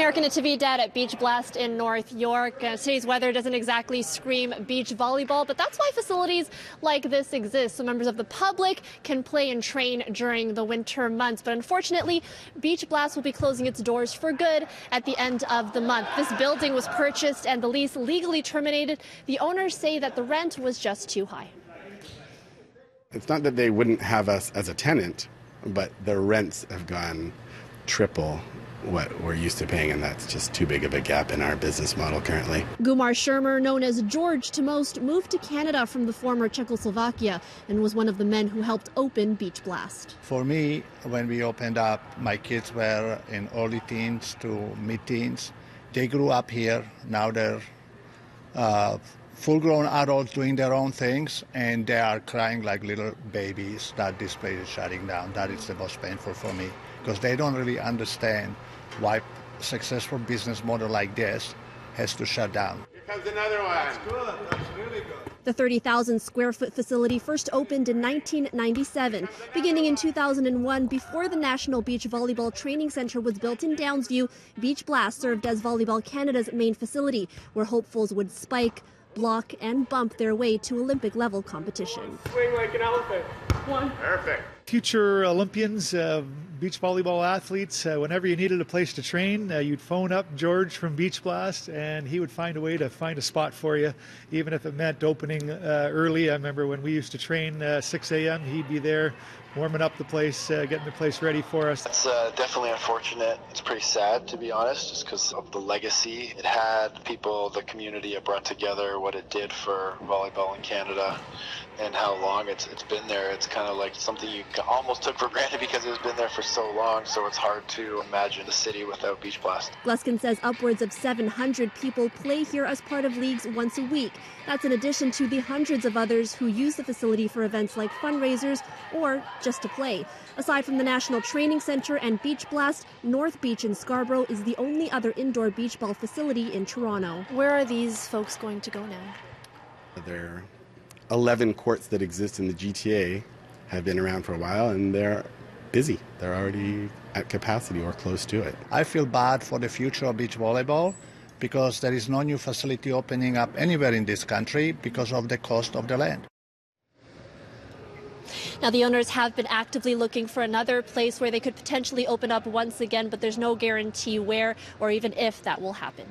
Erica Natividad at Beach Blast in North York. Today's weather doesn't exactly scream beach volleyball, but that's why facilities like this exist, so members of the public can play and train during the winter months. But unfortunately, Beach Blast will be closing its doors for good at the end of the month. This building was purchased and the lease legally terminated. The owners say that the rent was just too high. It's not that they wouldn't have us as a tenant, but the rents have gone triple what we're used to paying, and that's just too big of a gap in our business model currently. Gumar Shermer, known as George to most, moved to Canada from the former Czechoslovakia and was one of the men who helped open Beach Blast. For me, when we opened up, my kids were in early teens to mid-teens. They grew up here. Now they're full-grown adults doing their own things, and they are crying like little babies that this place is shutting down. That is the most painful for me, because they don't really understand why a successful business model like this has to shut down. Here comes another one. That's good. That's really good. The 30,000 square foot facility first opened in 1997. Beginning in 2001, before the National Beach Volleyball Training Center was built in Downsview, Beach Blast served as Volleyball Canada's main facility, where hopefuls would spike, block, and bump their way to Olympic-level competition. Swing like an elephant. One. Perfect. Future Olympians, beach volleyball athletes, whenever you needed a place to train, you'd phone up George from Beach Blast, and he would find a way to find a spot for you, even if it meant opening early. I remember when we used to train 6 a.m., he'd be there warming up the place, getting the place ready for us. It's definitely unfortunate. It's pretty sad, to be honest, just because of the legacy it had, people, the community it brought together, what it did for volleyball in Canada, and how long it's been there. It's kind of like something you almost took for granted because it's been there for so long, so it's hard to imagine the city without Beach Blast. Gluskin says upwards of 700 people play here as part of leagues once a week. That's in addition to the hundreds of others who use the facility for events like fundraisers or just to play. Aside from the National Training Center and Beach Blast, North Beach in Scarborough is the only other indoor beach ball facility in Toronto. Where are these folks going to go now? There are 11 courts that exist in the GTA, have been around for a while, and they're busy. They're already at capacity or close to it. I feel bad for the future of beach volleyball because there is no new facility opening up anywhere in this country because of the cost of the land. Now, the owners have been actively looking for another place where they could potentially open up once again, but there's no guarantee where or even if that will happen.